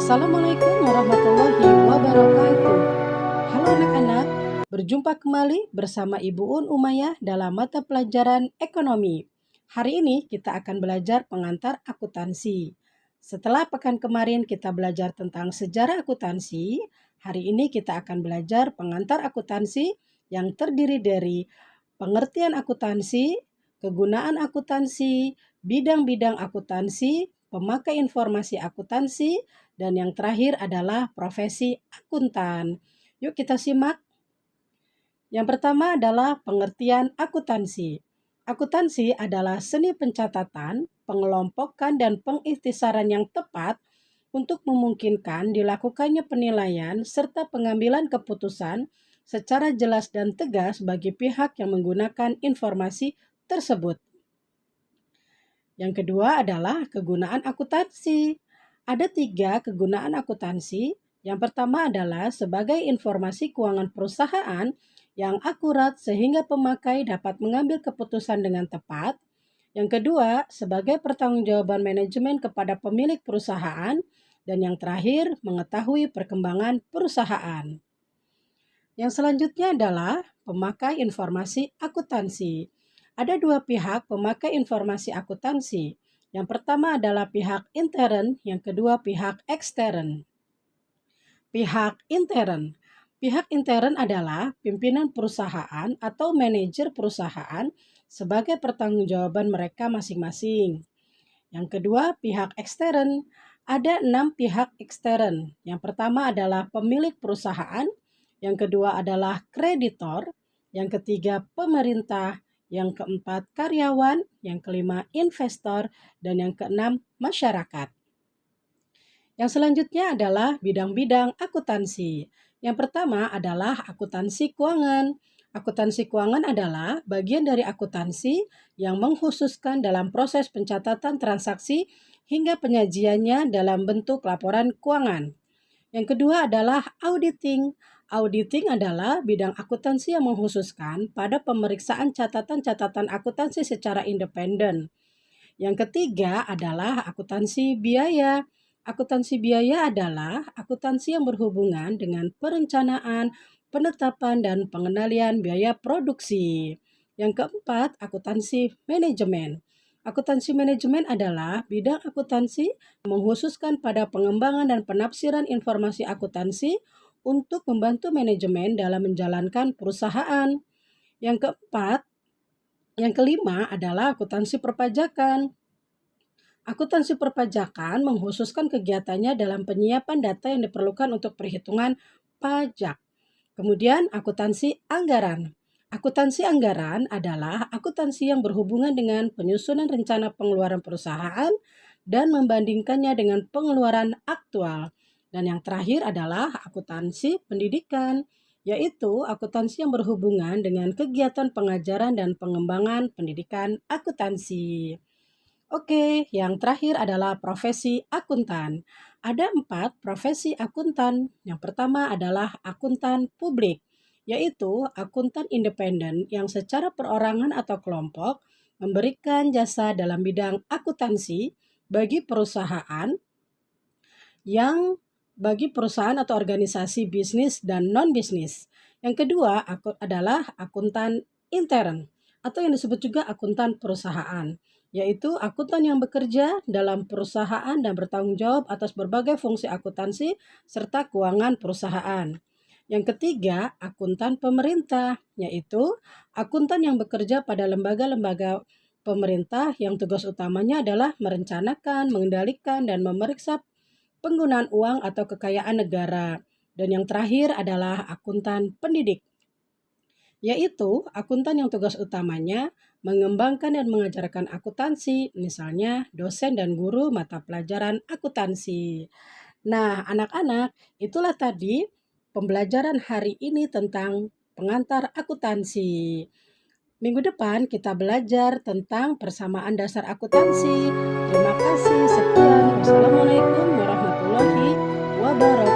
Assalamualaikum warahmatullahi wabarakatuh. Halo anak-anak, berjumpa kembali bersama Ibu Un Umayyah dalam mata pelajaran ekonomi. Hari ini kita akan belajar pengantar akuntansi. Setelah pekan kemarin kita belajar tentang sejarah akuntansi, hari ini kita akan belajar pengantar akuntansi yang terdiri dari pengertian akuntansi, kegunaan akuntansi, bidang-bidang akuntansi, pemakai informasi akuntansi, dan yang terakhir adalah profesi akuntan. Yuk kita simak. Yang pertama adalah pengertian akuntansi. Akuntansi adalah seni pencatatan, pengelompokan, dan pengikhtisaran yang tepat untuk memungkinkan dilakukannya penilaian serta pengambilan keputusan secara jelas dan tegas bagi pihak yang menggunakan informasi tersebut. Yang kedua adalah kegunaan akuntansi. Ada 3 kegunaan akuntansi. Yang pertama adalah sebagai informasi keuangan perusahaan yang akurat sehingga pemakai dapat mengambil keputusan dengan tepat. Yang kedua, sebagai pertanggungjawaban manajemen kepada pemilik perusahaan. Dan yang terakhir, mengetahui perkembangan perusahaan. Yang selanjutnya adalah pemakai informasi akuntansi. Ada 2 pihak pemakai informasi akuntansi. Yang pertama adalah pihak intern, yang kedua pihak ekstern. Pihak intern. Pihak intern adalah pimpinan perusahaan atau manajer perusahaan sebagai pertanggungjawaban mereka masing-masing. Yang kedua, pihak ekstern. Ada 6 pihak ekstern. Yang pertama adalah pemilik perusahaan, yang kedua adalah kreditor, yang ketiga pemerintah, yang keempat karyawan, yang kelima investor, dan yang keenam masyarakat. Yang selanjutnya adalah bidang-bidang akuntansi. Yang pertama adalah akuntansi keuangan. Akuntansi keuangan adalah bagian dari akuntansi yang mengkhususkan dalam proses pencatatan transaksi hingga penyajiannya dalam bentuk laporan keuangan. Yang kedua adalah auditing. Auditing adalah bidang akuntansi yang mengkhususkan pada pemeriksaan catatan-catatan akuntansi secara independen. Yang ketiga adalah akuntansi biaya. Akuntansi biaya adalah akuntansi yang berhubungan dengan perencanaan, penetapan, dan pengendalian biaya produksi. Yang keempat, akuntansi manajemen. Akuntansi manajemen adalah bidang akuntansi yang mengkhususkan pada pengembangan dan penafsiran informasi akuntansi untuk membantu manajemen dalam menjalankan perusahaan. Yang kelima adalah akuntansi perpajakan. Akuntansi perpajakan mengkhususkan kegiatannya dalam penyiapan data yang diperlukan untuk perhitungan pajak. Kemudian akuntansi anggaran. Akuntansi anggaran adalah akuntansi yang berhubungan dengan penyusunan rencana pengeluaran perusahaan dan membandingkannya dengan pengeluaran aktual. Dan yang terakhir adalah akuntansi pendidikan, yaitu akuntansi yang berhubungan dengan kegiatan pengajaran dan pengembangan pendidikan akuntansi. Oke, yang terakhir adalah profesi akuntan. Ada 4 profesi akuntan. Yang pertama adalah akuntan publik, yaitu akuntan independen yang secara perorangan atau kelompok memberikan jasa dalam bidang akuntansi bagi perusahaan atau organisasi bisnis dan non-bisnis. Yang kedua adalah akuntan intern atau yang disebut juga akuntan perusahaan, yaitu akuntan yang bekerja dalam perusahaan dan bertanggung jawab atas berbagai fungsi akuntansi serta keuangan perusahaan. Yang ketiga, akuntan pemerintah, yaitu akuntan yang bekerja pada lembaga-lembaga pemerintah yang tugas utamanya adalah merencanakan, mengendalikan, dan memeriksa penggunaan uang atau kekayaan negara. Dan yang terakhir adalah akuntan pendidik, yaitu akuntan yang tugas utamanya mengembangkan dan mengajarkan akuntansi, misalnya dosen dan guru mata pelajaran akuntansi. Nah, anak-anak, itulah tadi pembelajaran hari ini tentang pengantar akuntansi. Minggu depan kita belajar tentang persamaan dasar akuntansi. Terima kasih, sekian. Wassalamualaikum warahmatullahi wabarakatuh.